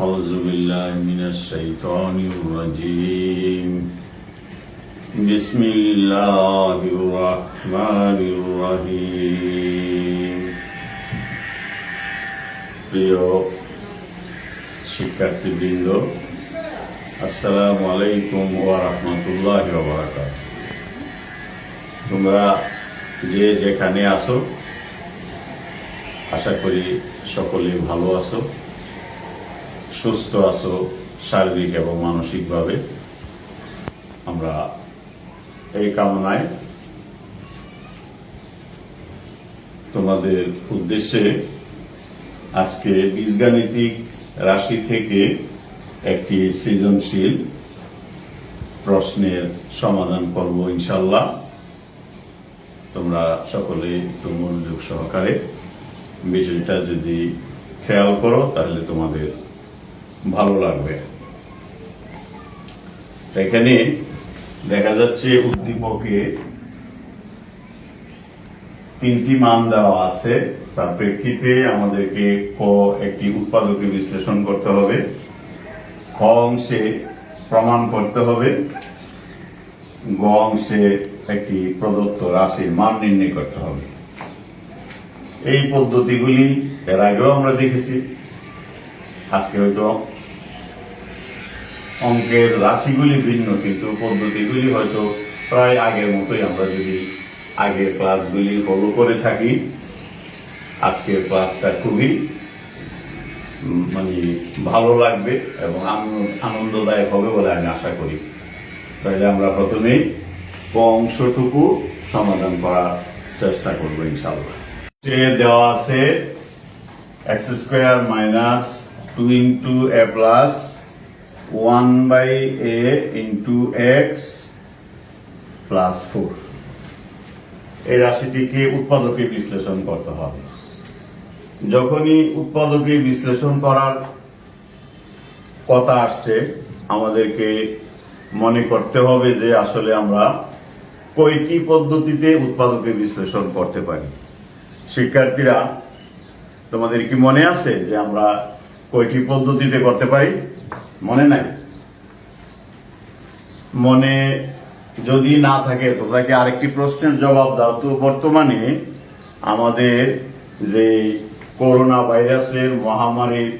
أعوذ بالله من الشيطان الرجيم بسم الله الرحمن الرحيم প্রিয় শিক্ষার্থীবৃন্দ, আসসালামু আলাইকুম ওয়া রাহমাতুল্লাহি ওয়া বারাকাতুহু। তোমরা যে যেখানে আছো, আশা করি সকলেই ভালো আছো, সুস্থ আছো শারীরিক এবং মানসিকভাবে। আমরা এই কামনায় তোমাদের উদ্দেশ্যে আজকে বীজগাণিতিক রাশি থেকে একটি সৃজনশীল প্রশ্নের সমাধান করব ইনশাআল্লাহ। তোমরা সকলে একটু মনোযোগ সহকারে বিষয়টা যদি খেয়াল করো তাহলে তোমাদের ভালো লাগবে। এখানে দেখা যাচ্ছে উদ্দীপকে 3টি মান দেওয়া আছে। তার প্রেক্ষিতে আমাদেরকে ক একটি উৎপাদকে বিশ্লেষণ করতে হবে, খ অংশে প্রমাণ করতে হবে, গ অংশে একটি প্রদত্ত রাশির মান নির্ণয় করতে হবে। এই পদ্ধতিগুলি এর আগেও আমরা দেখেছি। আজকে হয়তো অঙ্কের রাশিগুলি ভিন্ন, কিন্তু পদ্ধতিগুলি হয়তো প্রায় আগের মতোই। আমরা যদি আগের ক্লাসগুলি ফলো করে থাকি, আজকের ক্লাসটা খুবই ভালো লাগবে এবং আনন্দদায়ক হবে বলে আমি আশা করি। তাহলে আমরা প্রথমেই ক অংশটুকু সমাধান করার চেষ্টা করব ইনশাআল্লাহ। দেওয়া আছে x² - 2 into a plus 1/a into x plus 4। এই রাশিটিকে উৎপাদকে বিশ্লেষণ করতে হবে। যখনই উৎপাদকে বিশ্লেষণ করার কথা আসছে, আমাদেরকে মনে করতে হবে যে আসলে আমরা কয়টি পদ্ধতিতে উৎপাদকে বিশ্লেষণ করতে পারি। শিক্ষার্থীরা, তোমাদের কি মনে আছে যে আমরা কয়টি পদ্ধতিতে করতে পারি? মনে নাই? মনে যদি না থাকে তোমরা কি আরেকটি প্রশ্নের জবাব দাও তো। বর্তমানে আমাদের যে করোনা ভাইরাসের মহামারীর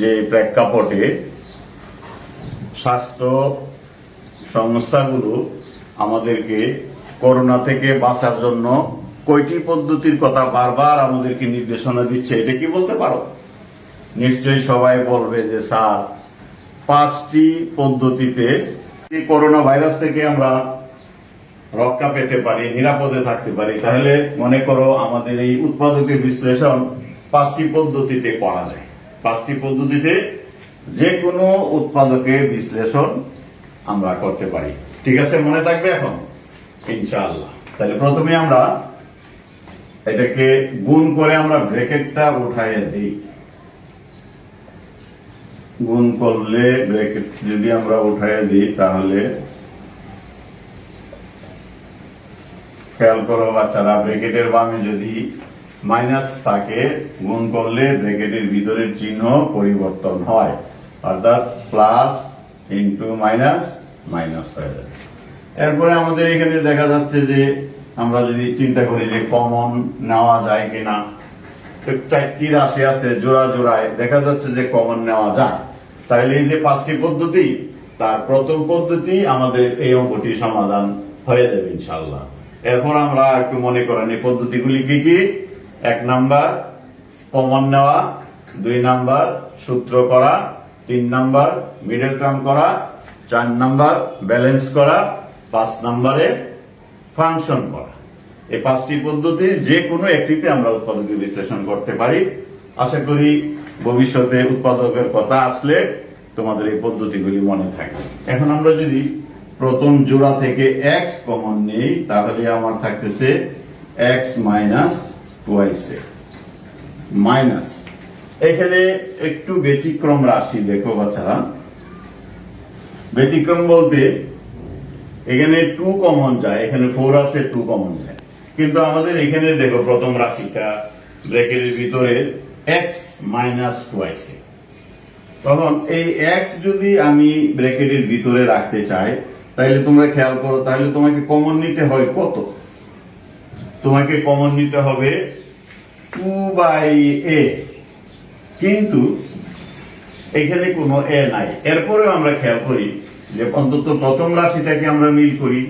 যে প্রেক্ষাপটে স্বাস্থ্য সংস্থাগুলো আমাদেরকে করোনা থেকে বাঁচার জন্য কয়টি পদ্ধতির কথা বারবার আমাদেরকে নির্দেশনা দিচ্ছে, এটা কি বলতে পারো? নিশ্চয়ই সবাই বলবে যে স্যার, 5টি পদ্ধতিতে করোনা ভাইরাস থেকে আমরা রক্ষা পেতে পারি, নিরাপদে থাকতে পারি। তাহলে মনে করো আমাদের এই উৎপাদকের বিশ্লেষণ 5টি পদ্ধতিতে করা যায়। 5টি পদ্ধতিতে যে কোনো উৎপাদকের বিশ্লেষণ আমরা করতে পারি। ঠিক আছে, মনে থাকবে এখন ইনশাআল্লাহ। তাহলে প্রথমে আমরা এটাকে গুণ করে আমরা ব্র্যাকেটটা উঠাইয়া দিই। গুণ করলে ব্র্যাকেট যদি আমরা উঠাইয়া দিই তাহলে খেয়াল করো বাচ্চারা, ব্র্যাকেটের বামে যদি মাইনাস থাকে, গুণ করলে ব্র্যাকেটের ভিতরের চিহ্ন পরিবর্তন হয়, অর্থাৎ প্লাস ইন্টু মাইনাস মাইনাস হয়ে যায়। এরপরে আমাদের এখানে দেখা যাচ্ছে যে আমরা যদি চিন্তা করি যে কমন নেওয়া যায় কিনা, 4টি রাশি আছে জোড়া জোড়ায়, দেখা যাচ্ছে যে কমন নেওয়া যায়। তাহলে এই যে 5টি পদ্ধতি, তার প্রথম পদ্ধতি আমাদের এই অঙ্কটি সমাধান হয়ে যাবে ইনশাআল্লাহ। এরপর আমরা একটু মনে করেন এই পদ্ধতিগুলি কি কি। 1 নাম্বার কমন নেওয়া, 2 নাম্বার সূত্র করা, 3 নাম্বার মিডল টার্ম করা, 4 নাম্বার ব্যালেন্স করা, 5 নাম্বারে ফাংশন করা। এই 5টি পদ্ধতির যে কোনো একটিতে আমরা উৎপাদকের বিশ্লেষণ করতে পারি। আশা করি ভবিষ্যতে উৎপাদকের কথা আসলে তোমাদের এই পদ্ধতিগুলি মনে থাকবে। এখন আমরা যদি প্রথম জোড়া থেকে x কমন নেই, তাহলে আমার থাকতেছে x মাইনাস 2y মাইনাস। এখানে একটু ব্যতিক্রম রাশি দেখো বাচ্চারা। ব্যতিক্রম বলতে এখানে 2 কমন যায়, এখানে 4 আছে, 2 কমন যায়। কিন্তু আমাদের এখানে দেখো প্রথম রাশিটা ব্র্যাকেটের ভিতরে x মাইনাস 2 আছে। তখন এই এক্স যদি আমি ব্র্যাকেটের ভিতরে রাখতে চাই, তাহলে তোমরা খেয়াল করো, তাহলে তোমাকে কমন নিতে হয় কত? তোমাকে কমন নিতে হবে 2/a, কিন্তু এখানে কোনো এ নাই। এরপরেও আমরা খেয়াল করি যে অন্তত প্রথম রাশিটাকে আমরা মিল করি।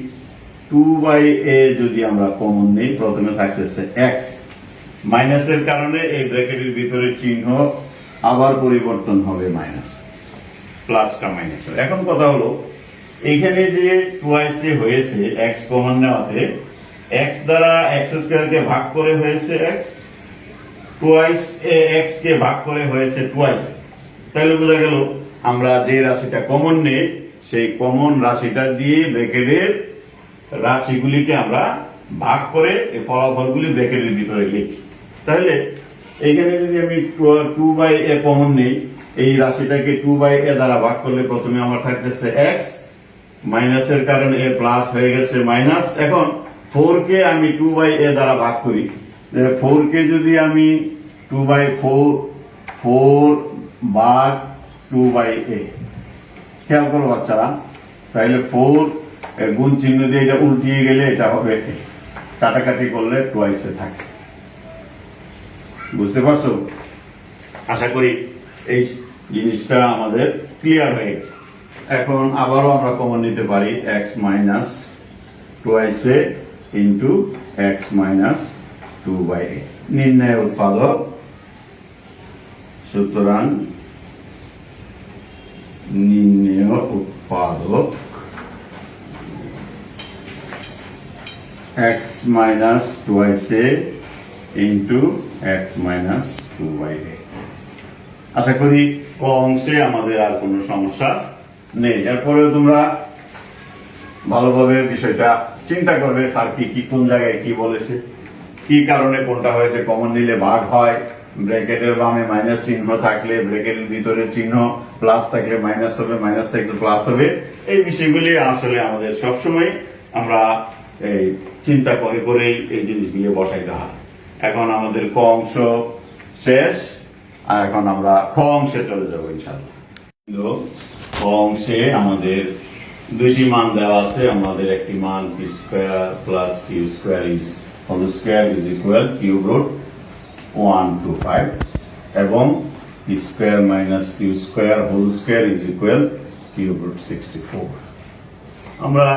2/a যদি আমরা কমন নেই, প্রথমে থাকতেছে এক্স, মাইনাসের কারণে এই ব্র্যাকেটের ভিতরে চিহ্ন আবার পরিবর্তন হবে মাইনাস, প্লাসটা মাইনাস। এখন কথা হলো, এখানে যে টুয়াইস এ হয়েছে এক্স কমন নেওয়াতে, এক্স দ্বারা এক্স স্কয়ারকে ভাগ করে হয়েছে এক্স, টুয়াইস এ এক্স কে ভাগ করে হয়েছে টুয়াইস। তাহলে বোঝা গেল আমরা যে রাশিটা কমন নেই, সেই কমন রাশিটা দিয়ে ব্র্যাকেটের রাশিগুলিকে আমরা ভাগ করে এই ফলাফলগুলি ব্র্যাকেটের ভিতরে লিখি। তাহলে এখানে যদি আমি 2/a কমন নেই, এই রাশিটাকে 2/a দ্বারা ভাগ করলে প্রথমে আমার থাকতেছে x, মাইনাসের কারণে a প্লাস হয়ে গেছে মাইনাস। এখন 4 কে আমি 2/a দ্বারা ভাগ করি, 4 কে যদি আমি 2/4 ভাগ 2/a, খেয়াল করো বাচ্চারা, তাহলে 4 গুণ চিহ্ন দিয়ে এটা উল্টিয়ে গেলে এটা হবে a, কাটাকাটি করলে টুয়াইসে থাকে। বুঝতে পারছো? আশা করি এই জিনিসটা আমাদের ক্লিয়ার হয়ে গেছে। এখন আবারও আমরা কমন নিতে পারি x মাইনাস টুয়াইসে ইন্টু x মাইনাস 2/a, নির্ণয় উৎপাদক। সুতরাং নির্ণয় উৎপাদক x মাইনাস টুয়াইসে ইন্টু x মাইনাস 2/a। আশা করি ক অংশে আমাদের আর কোনো সমস্যা নেই। এরপরেও তোমরা ভালোভাবে বিষয়টা চিন্তা করবে, স্যার কি কোন জায়গায় কি বলেছে, কি কারণে কোনটা হয়েছে। কমন নিলে ভাগ হয়, ব্র্যাকেটের বামে মাইনাস চিহ্ন থাকলে ব্র্যাকেটের ভিতরে চিহ্ন প্লাস থাকলে মাইনাস হবে, মাইনাস থাকলে প্লাস হবে। এই বিষয়গুলি আসলে আমাদের সবসময় আমরা এই চিন্তা করে করেই এই জিনিসগুলি বসাইতে হয়। এখন আমাদের ক অংশ শেষ, আর এখন আমরা খ অংশে চলে যাবো ইনশাআল্লাহ। খ অংশে আমাদের দুইটি মান দেওয়া আছে। আমাদের একটি মান p square plus q square is whole square is equal cube root 125 এবং p square minus q square whole square is equal cube root 64। আমরা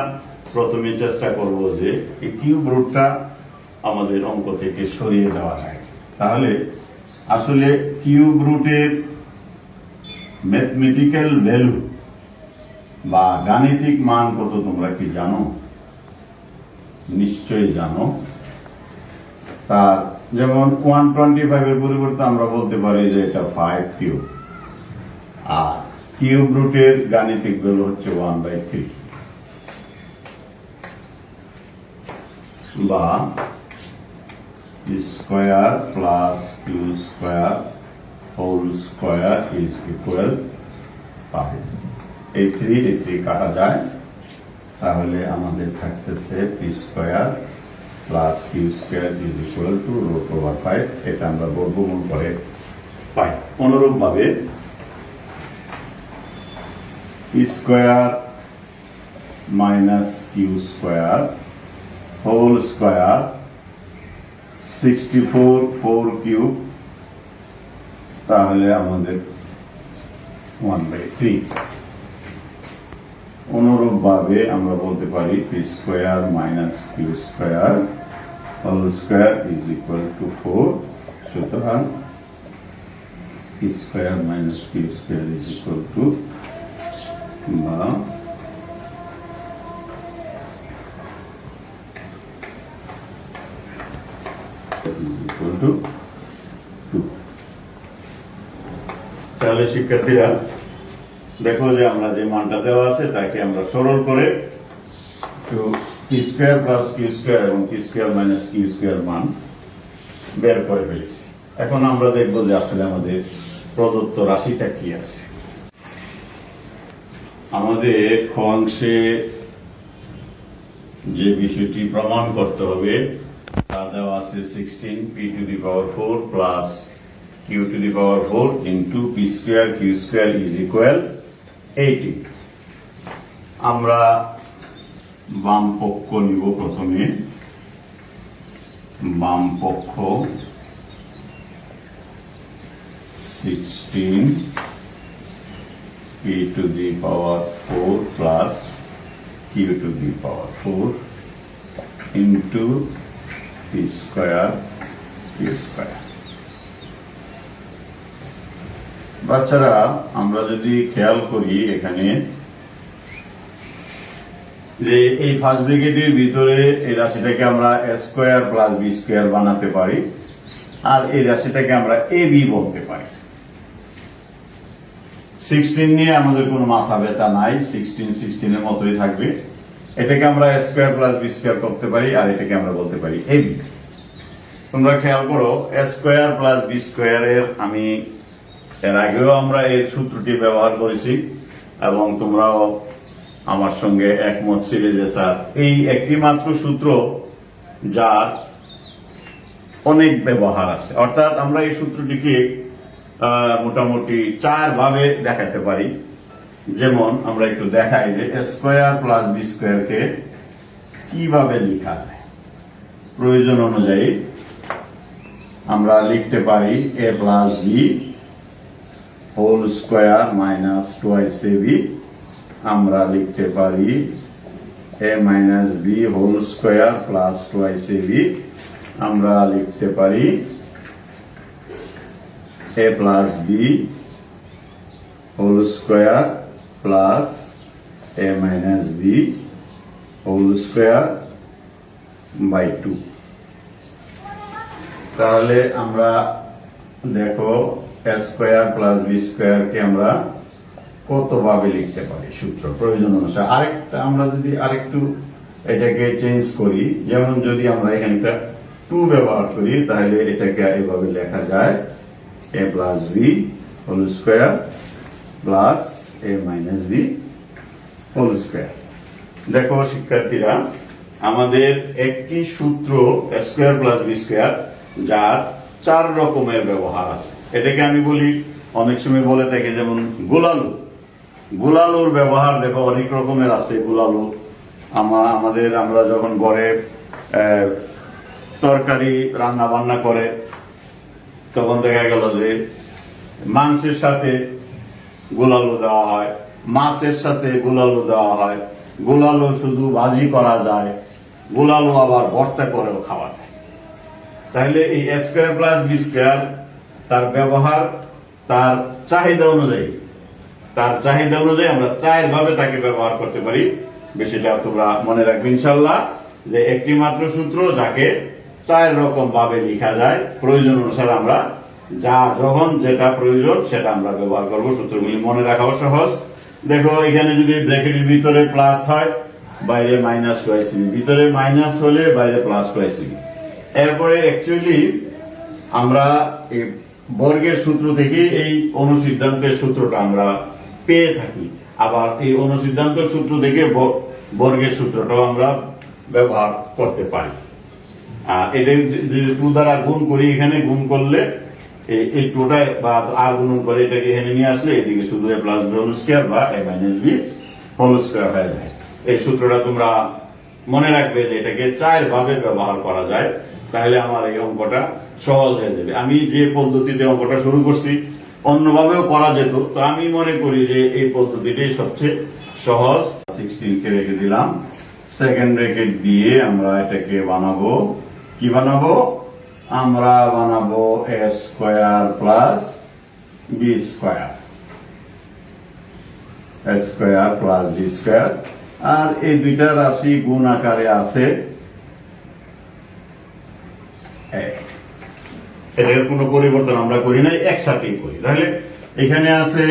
প্রথমে চেষ্টা করব যে এই কিউব রুটটা আমাদের অঙ্ক থেকে সরিয়ে দেওয়া যায়। তাহলে আসলে কিউব রুটের ম্যাথমেটিক্যাল ভ্যালু বা গাণিতিক মান কত তোমরা কি জানো? নিশ্চয়ই জানো। তার যেমন 125 এর পরিবর্তে আমরা বলতে পারি যে এটা 5 কিউব, আর কিউব রুটের গাণিতিক ভ্যালু হচ্ছে 1/3, বা square plus Q square whole square is equal 5। এই 3 কাটা যায়, তাহলে আমাদের থাকতেছে P square plus Q square is equal to root over 5। এটা আমরা বর্গমূল করে পাই। অনুরূপ ভাবে P square minus Q square whole square 64 4 cube, তাহলে আমাদের 1/3। অনুরূপ ভাবে আমরা বলতে পারি P square minus Q square whole square is equal to 4। সুতরাং P square minus Q square is equal to, বা তাহলে শিক্ষার্থীরা দেখো যে আমরা যে মানটা দেওয়া আছে তাকে আমরা সরল করে P square plus Q square এবং P square minus Q square মান বের করে ফেলেছি। এখন আমরা দেখবো যে আসলে আমাদের প্রদত্ত রাশিটা কি আছে। আমাদের খ অংশে যে বিষয়টি প্রমাণ করতে হবে তা দেওয়া আছে 16 p two the power 4 plus q to the power 4 into p square q square is equal 80 আমরা বাম পক্ষ নিব প্রথমে বাম পক্ষ 16 p to the power 4 plus q to the power 4 into p square q square বাচ্চারা আমরা যদি খেয়াল করি এখানে যে এই ফার্স্ট ব্র্যাকেটের ভিতরে এই রাশিটাকে আমরা a square plus b square বানাতে পারি আর এই রাশিটাকে আমরা ab বলতে পারি 16 নিয়ে আমাদের কোনো মাথা ব্যথা নাই 16 এর মতোই থাকবে এটাকে আমরা a square plus b square করতে পারি আর এটাকে আমরা বলতে পারি ab তোমরা খেয়াল করো a স্কয়ার প্লাস b স্কয়ারের আমি এর আগেও আমরা এই সূত্রটি ব্যবহার করেছি এবং তোমরাও আমার সঙ্গে একমত ছিলে যে স্যার এই একটি মাত্র সূত্র যার অনেক ব্যবহার আছে অর্থাৎ আমরা এই সূত্রটিকে মোটামুটি 4 ভাবে দেখাতে পারি যেমন আমরা একটু দেখাই যে a স্কয়ার প্লাস b স্কয়ারকে কিভাবে লেখা যায় প্রয়োজন অনুযায়ী আমরা লিখতে পারি a plus b whole square minus twice ab আমরা লিখতে পারি a minus b whole square plus twice ab আমরা লিখতে পারি a plus b whole square plus a minus b whole square by 2 তাহলে আমরা দেখো a square plus b square কে আমরা কত ভাবে লিখতে পারি সূত্র প্রয়োজন অনুসারে আরেকটা আমরা যদি আরেকটু এটাকে চেঞ্জ করি যেমন যদি আমরা এখানটা 2 ব্যবহার করি তাহলে এটাকে এইভাবে লেখা যায় a plus b whole square plus a minus b whole square দেখো শিক্ষার্থীরা আমাদের একটি সূত্র a square plus b square যার 4 রকমের ব্যবহার আছে এটাকে আমি বলি অনেক সময় বলে থাকে যেমন গোলালু গোলালুর ব্যবহার দেখো অনেক রকমের আছে গোলালু আমরা যখন ঘরে তরকারি রান্না বান্না করে তখন দেখা গেল যে মাংসের সাথে গোলালু দেওয়া হয় মাছের সাথে গোলালু দেওয়া হয় গোলালু শুধু ভাজি করা যায় গোলালু আবার ভর্তা করেও খাওয়া যায় তাহলে এই a square plus b square তার ব্যবহার তার চাহিদা অনুযায়ী আমরা 4 ভাবে তাকে ব্যবহার করতে পারি বেশিটা তোমরা মনে রাখবে ইনশাআল্লাহ যে একটি মাত্র সূত্র যাকে 4 রকম ভাবে লেখা যায় প্রয়োজন অনুসারে আমরা যখন যেটা প্রয়োজন সেটা আমরা ব্যবহার করব সূত্রগুলি মনে রাখাও সহজ দেখো এখানে যদি ব্র্যাকেটের ভিতরে প্লাস হয় বাইরে মাইনাস হয়েছে ভিতরে মাইনাস হলে বাইরে প্লাস হয়েছে এরপরে অ্যাকচুয়ালি আমরা এই বর্গের সূত্র থেকে এই অনুসিদ্ধান্তের সূত্রটা আমরা পেয়ে থাকি আবার এই অনুসিদ্ধান্ত সূত্র থেকে বর্গের সূত্রটাও আমরা ব্যবহার করতে পারি আর এটা যদি 2 দ্বারা গুণ করি এখানে গুণ করলে এই 2টা বা আর গুণ করে এটাকে এখানে নিয়ে আসলে এদিকে শুধু a plus b whole square বা a minus b whole square হয়ে যায় এই সূত্রটা তোমরা মনে রাখবে যে এটাকে 4 ভাবে ব্যবহার করা যায় তাহলে আমার এই অঙ্কটা সহজ হয়ে যাবে আমি যে পদ্ধতিতে অঙ্কটা শুরু করছি অন্যভাবেও করা যেত তো আমি মনে করি যে এই পদ্ধতিটাই সবচেয়ে সহজ 16 কে রেখে দিলাম সেকেন্ড ব্র্যাকেট দিয়ে আমরা এটাকে বানাবো কি বানাবো আমরা বানাবো a square plus b square a square plus b square আর এই দুইটা রাশি গুণ আকারে আছে এর কোনো পরিবর্তন আমরা করি নাই একসাথেই করি তাহলে এখানে আছে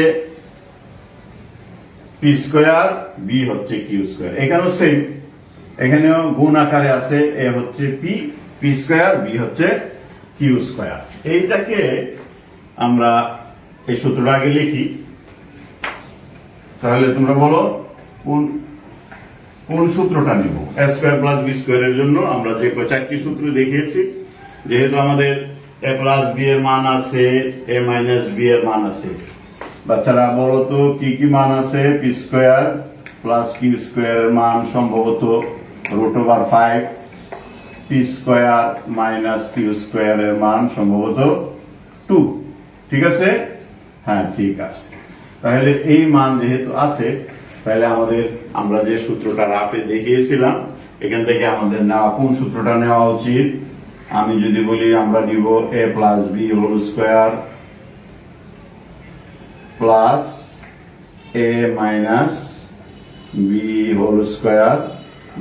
p স্কয়ার b হচ্ছে q স্কয়ার এখানেও সেম এখানেও গুণ আকারে আছে a হচ্ছে p স্কয়ার b হচ্ছে q স্কয়ার এইটাকে আমরা এই সূত্রটা আগে লিখি তাহলে তোমরা বলো কোন সূত্রটা নিব a স্কয়ার প্লাস b স্কয়ারের জন্য আমরা যে 4টি সূত্র দেখিয়েছি যেহেতু আমাদের এ প্লাস বি এর মান আছে, এ মাইনাস বি এর মান আছে। বাচ্চারা বলো তো কি কি মান আছে? P square plus Q square এর মান সম্ভবত √5, P square minus Q square এর মান সম্ভবত 2। ঠিক আছে? হ্যাঁ, ঠিক আছে। তাহলে এই মান যেহেতু আছে, তাহলে আমরা যে সূত্রটা রাফে দেখিয়েছিলাম, এখান থেকে আমাদের নেওয়া কোন সূত্রটা নেওয়া উচিত? আমি যদি বলি আমরা নিব A plus B whole square plus A minus B whole square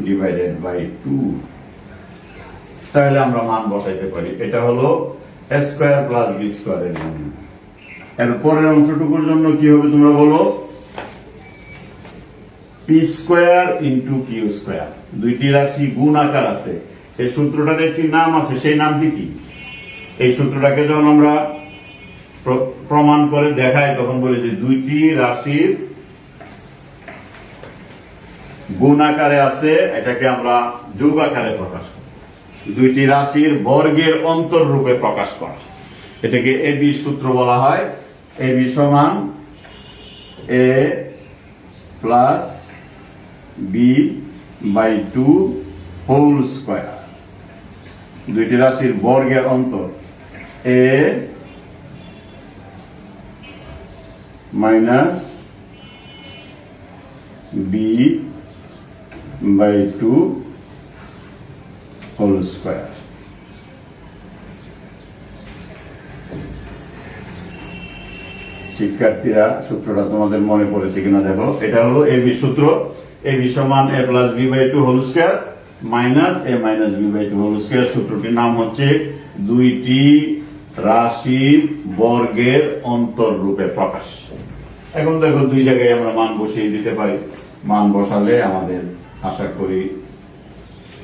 divided by 2। তাহলে আমরা মান বসাইতে পারি। এটা হলো A square plus B square এর জন্য। এর পরের অংশটুকুর জন্য কি হবে তোমরা বলো? P square into Q square. দুইটি রাশি গুণ আকার আছে, এই সূত্রটার একটি নাম আছে, সেই নামটি কি? এই সূত্রটাকে যখন আমরা প্রমাণ করে দেখাই তখন বলি যে দুইটি রাশির গুণ আকারে আছে, এটাকে আমরা যোগ আকারে প্রকাশ করি। দুইটি রাশির বর্গের অন্তর রূপে প্রকাশ করা, এটাকে এ বি সূত্র বলা হয়। এ বি সমান A plus B by 2 whole square. দুইটি রাশির বর্গের অন্তর A minus B by 2 whole square. শিক্ষার্থীরা, সূত্রটা তোমাদের মনে পড়েছে কিনা দেখো। এটা হলো এ বি সূত্র। এ বি সমান A plus B by 2 whole square minus A minus B by 2 whole square. সূত্রটির নাম হচ্ছে দুইটি রাশির বর্গের অন্তর রূপে প্রকাশ। এখন দেখো দুই জায়গায় আমরা মান বসিয়ে দিতে পারি। মান বসালে আমাদের আশা করি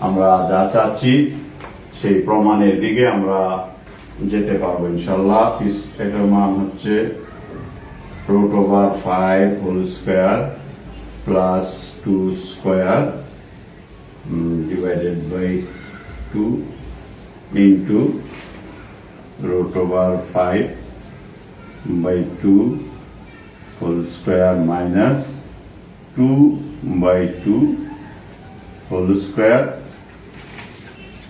আমরা যা চাচ্ছি সেই প্রমাণের দিকে আমরা যেতে পারবো ইনশাল্লাহ। এটার মান হচ্ছে √5 whole square plus 2 square divided by 2 into √5 by 2 whole square minus 2 by 2 whole square.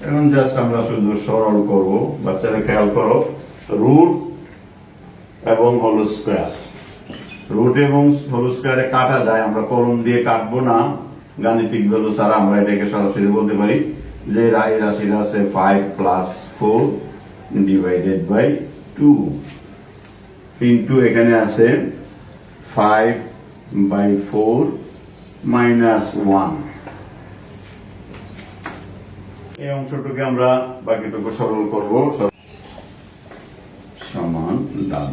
এখন জাস্ট আমরা শুধু সরল করব। বাচ্চারা খেয়াল করো, রুট এবং হোল স্কোয়ার, রুট এবং হোল স্কোয়ারে কাটা যায়, আমরা কলম দিয়ে কাটবো না, গাণিতিক ভ্যালু ছাড়া আমরা এটাকে সরাসরি বলতে পারি যে এই রাশিটা আছে 5 প্লাস 4 ডিভাইডেড বাই 2 ইন্টু এখানে আছে 5 বাই 4 মাইনাস 1। এই অংশটুকে আমরা বাকিটুকু সরল করব। সমান ডান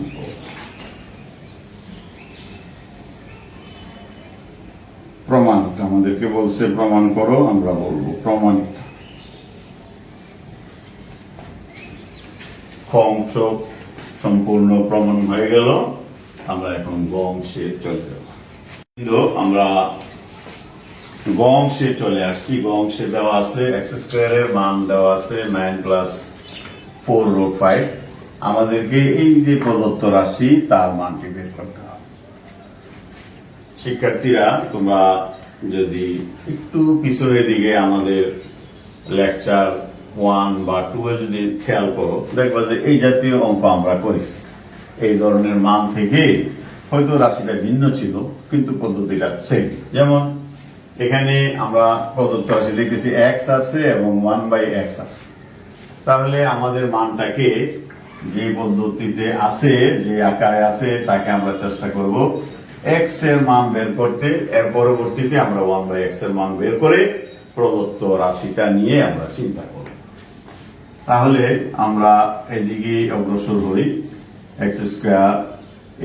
প্রমাণিত। আমাদেরকে বলছে প্রমাণ করো, আমরা বলবো প্রমাণিত। খ অংশ সম্পূর্ণ প্রমাণ হয়ে গেল। আমরা এখন গ অংশে চলে যাব। আমরা গ অংশে চলে আসছি। গ অংশে দেওয়া আছে এক্স স্কোয়ারের মান দেওয়া আছে 9 প্লাস 4√5। আমাদেরকে এই যে প্রদত্ত রাশি তার মানটি বের করতে হবে। শিক্ষার্থীরা, তোমরা যদি একটু পিছনের দিকে আমাদের লেকচার 1 বা 2 এ যদি খেয়াল করো, দেখবা যে এই জাতীয় অঙ্ক আমরা করেছি। এই ধরনের মান থেকে হয়তো রাশিটা ভিন্ন ছিল, কিন্তু পদ্ধতিটা সেম। যেমন এখানে আমরা প্রদত্ত রাশি লিখেছি x আছে এবং 1/x আছে। তাহলে আমাদের মানটাকে যে পদ্ধতিতে আছে, যে আকারে আছে, তাকে আমরা চেষ্টা করব x এর মান বের করতে। এর পরবর্তীতে আমরা 1/x এর মান বের করে প্রদত্ত রাশিটা নিয়ে আমরা চিন্তা করব। তাহলে আমরা এদিকে অগ্রসর হই। এক্স স্কোয়ার,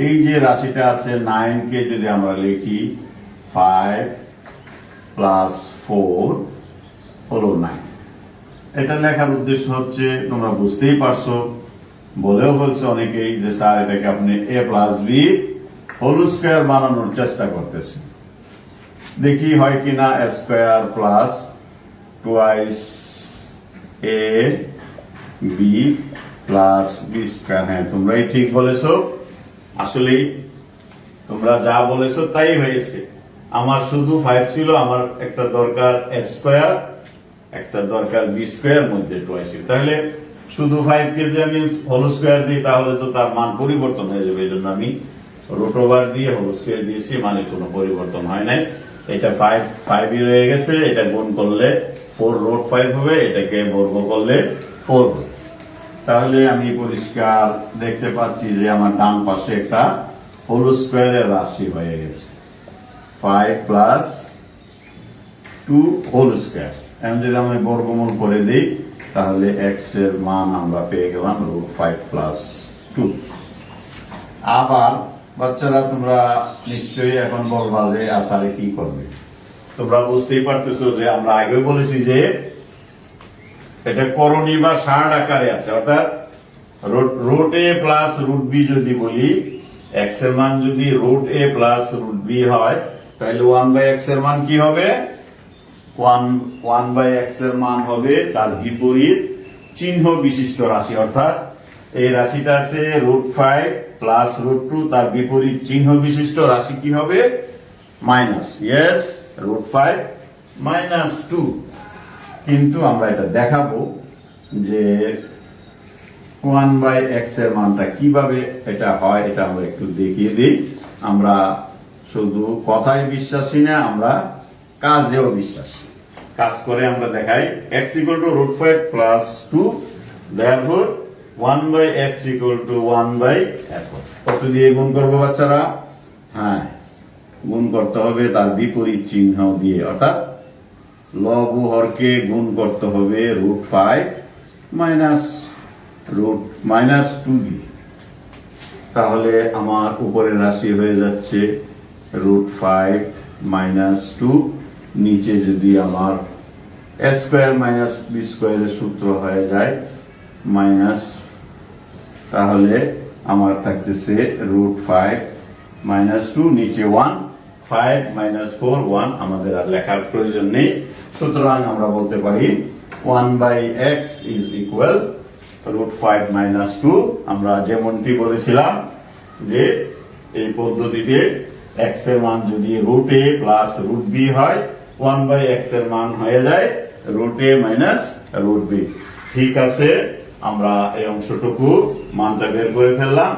এই যে রাশিটা আছে 9 কে যদি আমরা লিখি 5 প্লাস 4 হলো 9। এটা লেখার উদ্দেশ্য হচ্ছে, তোমরা বুঝতেই পারছো, বলেও বলছে অনেকেই যে স্যার এটাকে আপনি এ প্লাস বি হোল স্কোয়ার বানানোর চেষ্টা করতেছে। দেখি হয় কিনা। এ square plus twice A B plus B square. হ্যাঁ, তোমরাই ঠিক বলেছো। আসলে তোমরা যা বলেছো তাই হয়েছে। আমার শুধু 5 ছিল, আমার একটা দরকার এ স্কয়ার, একটা দরকার বি স্কয়ার, মধ্যে 2 আছে। তাহলে শুধু 5 কে যদি আমি হোল স্কয়ার দিই তাহলে তো তার মান পরিবর্তন হয়ে যাবে। এই জন্য আমি রুট ওভার দিয়ে হোল স্কয়ার দিয়েছি, মানে কোনো পরিবর্তন হয় নাই। এটা 5 রয়ে গেছে, এটা গুণ করলে 4 রুট 5 হবে, এটাকে বর্গ করলে 4 হবে। তাহলে আমি পরিষ্কার দেখতে পাচ্ছি যে আমার ডান পাশে একটা হোল স্কয়ারের রাশি হয়ে গেছে, 5 প্লাস 2 হোল স্কয়ার। এখন যদি আমি বর্গমূল করে দিই তাহলে x এর মান আমরা পেয়ে গেলাম রুট 5 প্লাস 2। আবার বাচ্চারা তোমরা নিশ্চয়ই এখন বলবা যে আসারে কি করবে। তোমরা বুঝতেই পারতেছো যে আমরা আগে বলেছি যে এটা করণী বা ষাঁড় আকারে আছে, অর্থাৎ রুট এ প্লাস রুট বি যদি বলি, x এর মান যদি রুট এ প্লাস রুট বি হয় তাহলে 1/x এর মান কি হবে? 1/x এর মান হবে তার বিপরীত চিহ্ন বিশিষ্ট রাশি, অর্থাৎ এই রাশিটা আছে রুট 5 প্লাস রুট 2, তার বিপরীত চিহ্ন বিশিষ্ট রাশি কি হবে? মাইনাস। Yes, root 5 minus 2। কিন্তু আমরা এটা দেখাবো যে 1/x এর মানটা কিভাবে এটা হয়, এটা আমরা একটু দেখিয়ে দিই। আমরা শুধু কথায় বিশ্বাসী না, আমরা কাজেও বিশ্বাসী। কাজ করে আমরা দেখাই। x equal to root 5 plus 2, therefore 1/x equal to 1/f। কত দিয়ে গুণ করবো বাচ্চারা? হ্যাঁ, গুণ করতে হবে তার বিপরীত চিহ্ন দিয়ে, অর্থাৎ লব ও হরকে গুণ করতে হবে রুট 5 মাইনাস 2 দিয়ে। তাহলে আমার উপরের রাশি হয়ে যাচ্ছে রুট 5 মাইনাস 2, নিচে যদি আমার এ স্কয়ার মাইনাস বি স্কয়ারের সূত্র হয়ে যায় মাইনাস, তাহলে আমার থাকতেছে রুট 5 মাইনাস 2, নিচে 1, 5 মাইনাস 4 1, আমাদের আর লেখার প্রয়োজন নেই। সুতরাং আমরা বলতে পারি 1/x is equal root 5 minus 2। আমরা যেমনটি বলেছিলাম যে এই পদ্ধতিতে x এর মান যদি রুট এ প্লাস রুট বি হয়, 1/x এর মান হয়ে যায় রুট এ মাইনাস রুট বি। ঠিক আছে, আমরা এই অংশটুকু মানটা বের করে ফেললাম।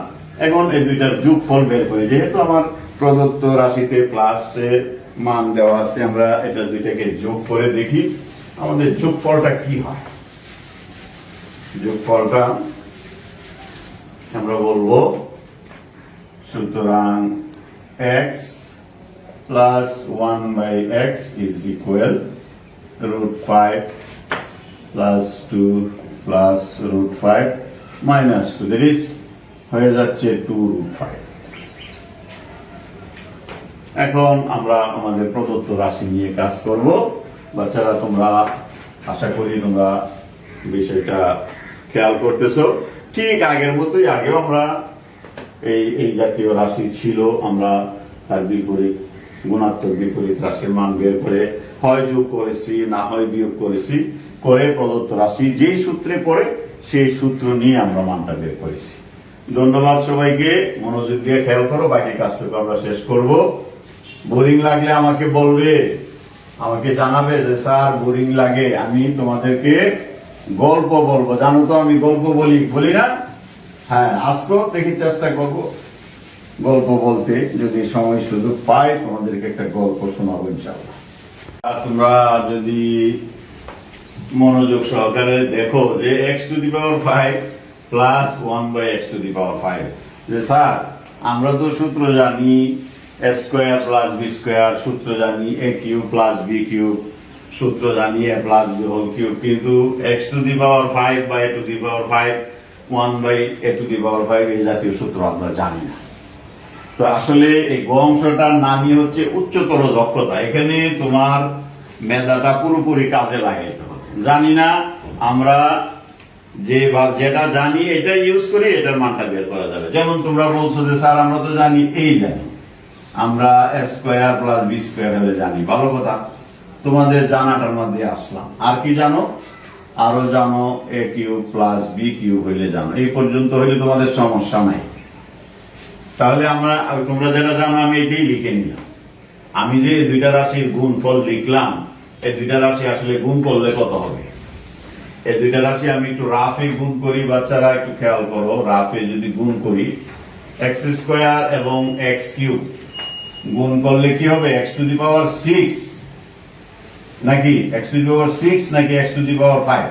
এখন এই দুইটার যোগফল বের করি। যেহেতু আমার প্রদত্ত রাশিতে প্লাস এর মান দেওয়া আছে, আমরা এটা দুইটাকে যোগ করে দেখি আমাদের যোগফলটা কি হয়। যোগফলটা আমরা বলবো, সুতরাং x plus 1/x is equal root 5 plus 2 plus root 5 minus 2, that is হয়ে যাচ্ছে 2 root 5। এখন আমরা আমাদের প্রদত্ত রাশি নিয়ে কাজ করব। বাচ্চারা তোমরা আশা করি তোমরা বিষয়টা খেয়াল করতেছো। ঠিক আগের মতোই আগেও আমরা এই জাতীয় রাশি ছিল, আমরা তার বিপরীত গুণাত্মক বিপরীত রাশির মান বের করে হয় যোগ করেছি, না হয় বিয়োগ করেছি, করে প্রদত্ত রাশি যেই সূত্রে পড়ে সেই সূত্র নিয়ে আমরা মানটা বের করেছি। ধন্যবাদ সবাইকে, মনোযোগ দিয়ে খেয়াল করো। বাকি কাজটুকু আমরা শেষ করব। বোরিং লাগলে আমাকে বলবে, আমাকে জানাবে যে স্যার বোরিং লাগে, আমি তোমাদেরকে গল্প বলবো। জানো তো আমি গল্প বলি না? হ্যাঁ, আজকেও দেখি চেষ্টা করব গল্প বলতে, যদি সময় সুযোগ পাই তোমাদেরকে একটা গল্প শোনাবো ইনশাআল্লাহ। আর তোমরা যদি মনোযোগ সহকারে দেখো যে x টু দি পাওয়ার 5 প্লাস 1/x টু দি পাওয়ার 5, যে স্যার আমরা তো সূত্র জানি a square plus B square, সূত্র জানি a cube plus B cube, সূত্র জানি a plus B whole cube, কিন্তু x টু দি পাওয়ার 5 বা a to the power 5 1/a to the power 5 এই জাতীয় সূত্র আমরা জানি না। তো আসলে এই গ অংশটার নামই হচ্ছে উচ্চতর দক্ষতা। এখানে তোমার মেধাটা পুরোপুরি কাজে লাগাইতে হবে। জানি না, আমরা যেটা জানি এটা ইউজ করি, এটার মানটা বের করা যাবে। যেমন তোমরা বলছো যে স্যার আমরা তো জানি এই জানি, আমরা a square plus B square হলে জানি, ভালো কথা, তোমাদের জানাটার মধ্যে আসলাম। আর কি জানো? আরো জানো এ কিউব প্লাস বি কিউব হইলে জানো, এই পর্যন্ত হইলে তোমাদের সমস্যা নাই। তাহলে তোমরা যেটা জানো আমি এটাই লিখে নিলাম। আমি যে দুইটা রাশির গুণফল লিখলাম, এই দুইটা রাশি আসলে গুণ করলে কত হবে? এই দুইটা রাশি আমি একটু রাফে গুণ করি, বাচ্চারা একটু খেয়াল করো। রাফে যদি গুণ করি, এক্স স্কোয়ার এবং এক্স কিউব গুণ করলে কি হবে? এক্স টু দি পাওয়ার 6 নাকি এক্স টু দি পাওয়ার 6 নাকি এক্স টু দি পাওয়ার 5?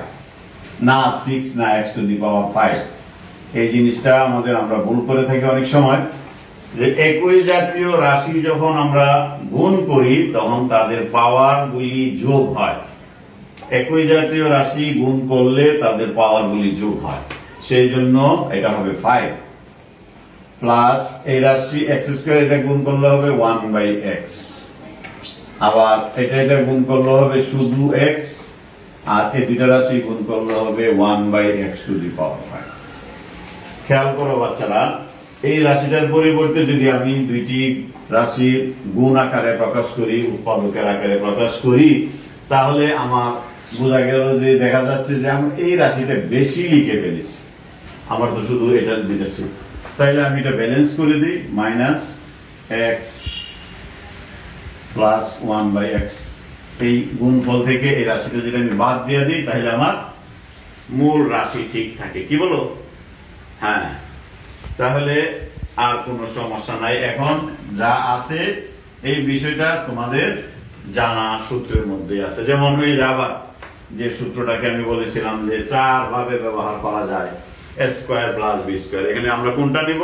না, 6 না, এক্স টু দি পাওয়ার 5। এই জিনিসটা আমরা ভুল করে থাকি অনেক সময়, যে একই জাতীয় রাশি যখন আমরা গুণ করি তখন তাদের পাওয়ার গুলি যোগ হয়। একই জাতীয় রাশি গুণ করলে তাদের পাওয়ার গুলি যোগ হয়, সেই জন্য এটা হবে 5 প্লাস এই রাশি এক্স স্কয়ার, এটা গুণ করলে হবে 1/x, আবার এটা গুণ করলে হবে শুধু x, আর এই দুইটা রাশি গুণ করলে হবে 1/x টু দি পাওয়ার 5। খেয়াল করো বাচ্চারা, এই রাশিটার পরিবর্তে যদি আমি দুইটি রাশি গুণ আকারে প্রকাশ করি, উৎপাদকের আকারে প্রকাশ করি, তাহলে আমার বোঝা গেল যে দেখা যাচ্ছে যে আমি এই রাশিটা বেশি লিখে ফেলেছি, আমার তো শুধু এটা দিতেছি। তাইলে আমি এটা ব্যালেন্স করে দিই, -x প্লাস 1/x। এই গুণফল থেকে এই রাশিটা যদি আমি বাদ দিয়ে দিই, তাহলে আমার মূল রাশি ঠিক থাকে। কি বলো? হ্যাঁ, তাহলে আর কোনো সমস্যা নাই। এখন যা আছে এই বিষয়টা তোমাদের জানা সূত্রের মধ্যে আছে। যেমন ওই আবার যে সূত্রটাকে আমি বলেছিলাম যে 4 ভাবে ব্যবহার করা যায়, a square plus b square. এখানে আমরা কোনটা নিব?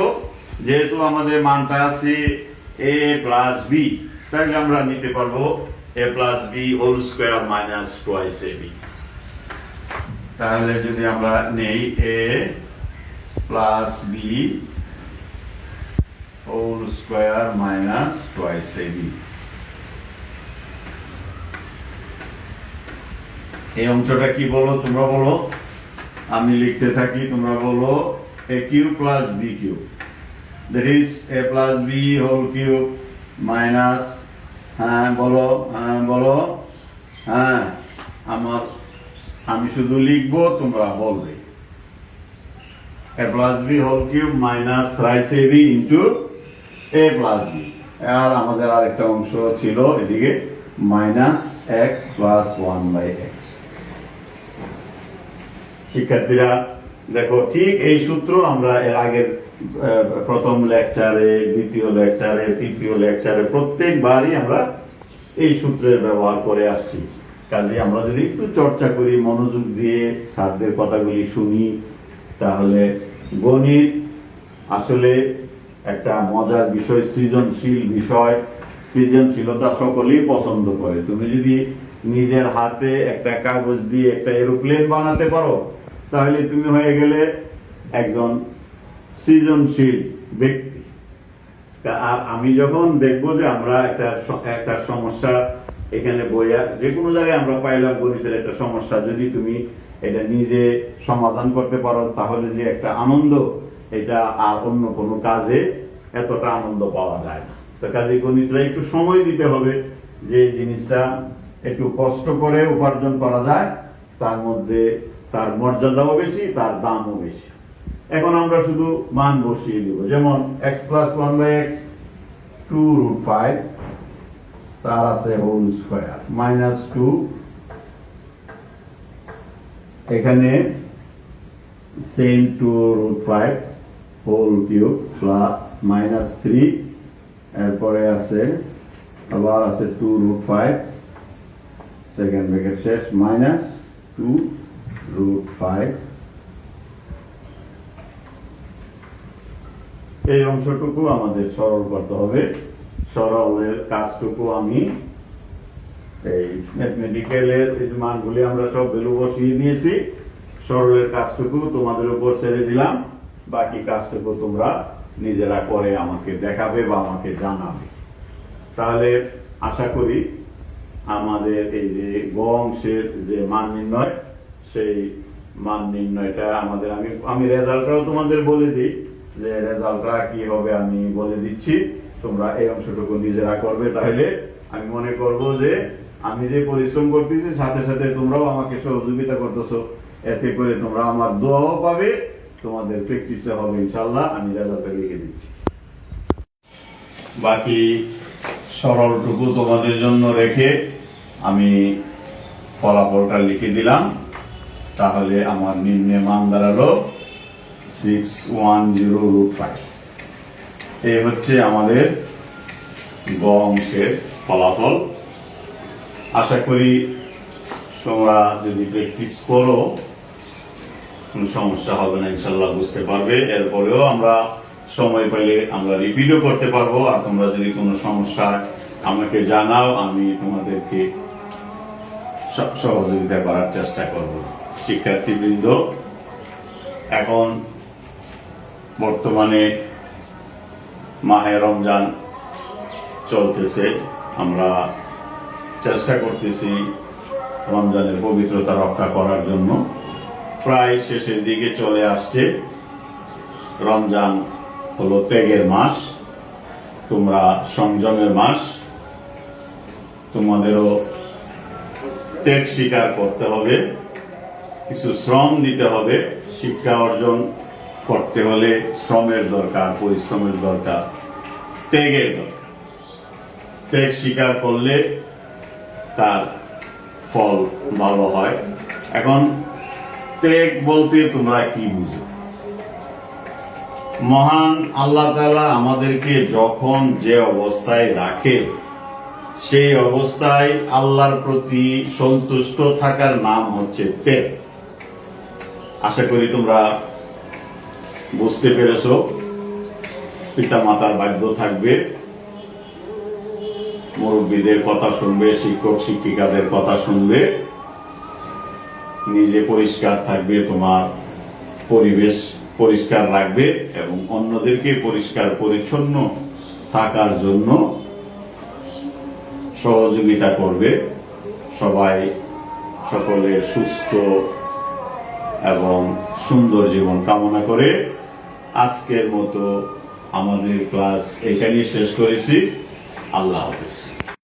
যেহেতু আমাদের মানটা আছে a প্লাস b, তাহলে আমরা নিতে পারবো a plus b whole square minus twice ab। তাহলে যদি আমরা নেই a plus b whole square minus twice ab, এই অংশটা কি বলো? তোমরা বলো, আমি লিখতে থাকি, তোমরা বলো a cube plus b cube, that is a plus b whole cube minus, হ্যাঁ বলো, হ্যাঁ বলো, হ্যাঁ আমি শুধু লিখবো, তোমরা বলবে a plus b whole cube minus thrice ab into a plus b। আর আমাদের আরেকটা অংশ ছিল এদিকে মাইনাস x প্লাস 1/x। শিক্ষার্থীরা দেখো, ঠিক এই সূত্র আমরা এর আগের প্রথম লেকচারে, দ্বিতীয় লেকচারে, তৃতীয় লেকচারে প্রত্যেকবারই আমরা এই সূত্রের ব্যবহার করে আসছি। কাজে আমরা যদি একটু চর্চা করি, মনোযোগ দিয়ে স্যারদের কথাগুলি শুনি, তাহলে গণিত আসলে একটা মজার বিষয়, সৃজনশীল বিষয়। সৃজনশীলতা সকলেই পছন্দ করে। তুমি যদি নিজের হাতে একটা কাগজ দিয়ে একটা এরোপ্লেন বানাতে পারো, তাহলে তুমি হয়ে গেলে একজন সৃজনশীল ব্যক্তি। আর আমি যখন দেখবো যে আমরা একটা সমস্যা এখানে বইয়া যে কোনো জায়গায় আমরা পাইলাম গণিতের একটা সমস্যা, যদি তুমি এটা নিজে সমাধান করতে পারো, তাহলে যে একটা আনন্দ, এটা আর অন্য কোনো কাজে এতটা আনন্দ পাওয়া যায় না। তো কাজে গণিতটা একটু সময় দিতে হবে, যে জিনিসটা একটু কষ্ট করে উপার্জন করা যায়, তার মধ্যে তার মর্যাদাও বেশি, তার দামও বেশি। এখন আমরা শুধু মান বসিয়ে দিব, যেমন x প্লাস 1/x 2√5, তার আছে হোল স্কয়ার মাইনাস 2, এখানে same 2√5 whole cube plus minus 3, এরপরে আছে আবার আছে 2√5 সেকেন্ড ব্র্যাকেট শেষ মাইনাস 2√5। এই অংশটুকু আমাদের সরল করতে হবে। সরলের কাজটুকু আমি এই ম্যাথমেটিক্যালের মানগুলি আমরা সব ভ্যালু বসিয়ে দিয়েছি, সরলের কাজটুকু তোমাদের উপর ছেড়ে দিলাম। বাকি কাজটুকু তোমরা নিজেরা করে আমাকে দেখাবে বা আমাকে জানাবে। তাহলে আশা করি আমাদের এই যে গ অংশের যে মান নির্ণয়, সেই মান নির্ণয়টা আমাদের আমি রেজাল্টটাও তোমাদের বলে দিই, যে রেজাল্টটা কি হবে আমি বলে দিচ্ছি, তোমরা এই অংশটুকু নিজেরা করবে। তাহলে আমি মনে করব যে আমি যে পরিশ্রম করতেছি সাথে সাথে তোমরাও আমাকে সহযোগিতা করতেছো, এতে করে তোমরা আমার দোয়াও পাবে, তোমাদের প্র্যাকটিসে হবে ইনশাআল্লাহ। আমি রেজাল্টটা লিখে দিচ্ছি। বাকি সরলটুকু তোমাদের জন্য রেখে আমি ফলাফলটা লিখে দিলাম। তাহলে আমার নিম্নে মান দাঁড়ালো 610√5। এই হচ্ছে আমাদের গ অংশের ফলাফল। আশা করি তোমরা যদি প্র্যাকটিস করো কোনো সমস্যা হবে না, ইনশাল্লাহ বুঝতে পারবে। এরপরেও আমরা সময় পাইলে আমরা রিপিটও করতে পারবো। আর তোমরা যদি কোনো সমস্যা আমাকে জানাও, আমি তোমাদেরকে সহযোগিতা করার চেষ্টা করব। শিক্ষার্থীবৃন্দ, এখন বর্তমানে মাহে রমজান চলতেছে। আমরা চেষ্টা করতেছি রমজানের পবিত্রতা রক্ষা করার জন্য। প্রায় শেষের দিকে চলে আসছে। রমজান হলো ত্যাগের মাস, তোমরা সংযমের মাস। তোমাদেরও ত্যাগ স্বীকার করতে হবে, কিছু শ্রম দিতে হবে। শিক্ষা অর্জন করতে হলে শ্রমের দরকার, পরিশ্রমের দরকার, ত্যাগের দরকার। ত্যাগ স্বীকার করলে তার ফল ভালো হয়। এখন ত্যাগ বলতে তোমরা কি বুঝো? মহান আল্লাহ তাআলা আমাদেরকে যখন যে অবস্থায় রাখে, সেই অবস্থায় আল্লাহর প্রতি সন্তুষ্ট থাকার নাম হচ্ছে ত্যাগ। আশা করি তোমরা বুঝতে পেরেছো। পিতা মাতার বাধ্য থাকবে, মুরব্বীদের কথা শুনবে, শিক্ষক শিক্ষিকাদের কথা শুনবে, নিজে পরিষ্কার থাকবে, তোমার পরিবেশ পরিষ্কার রাখবে এবং অন্যদেরকে পরিষ্কার পরিচ্ছন্ন থাকার জন্য সহযোগিতা করবে। সবাই সকলের সুস্থ এবং সুন্দর জীবন কামনা করে আজকের মতো আমাদের ক্লাস এখানেই শেষ করেছি। আল্লাহ হাফেজ।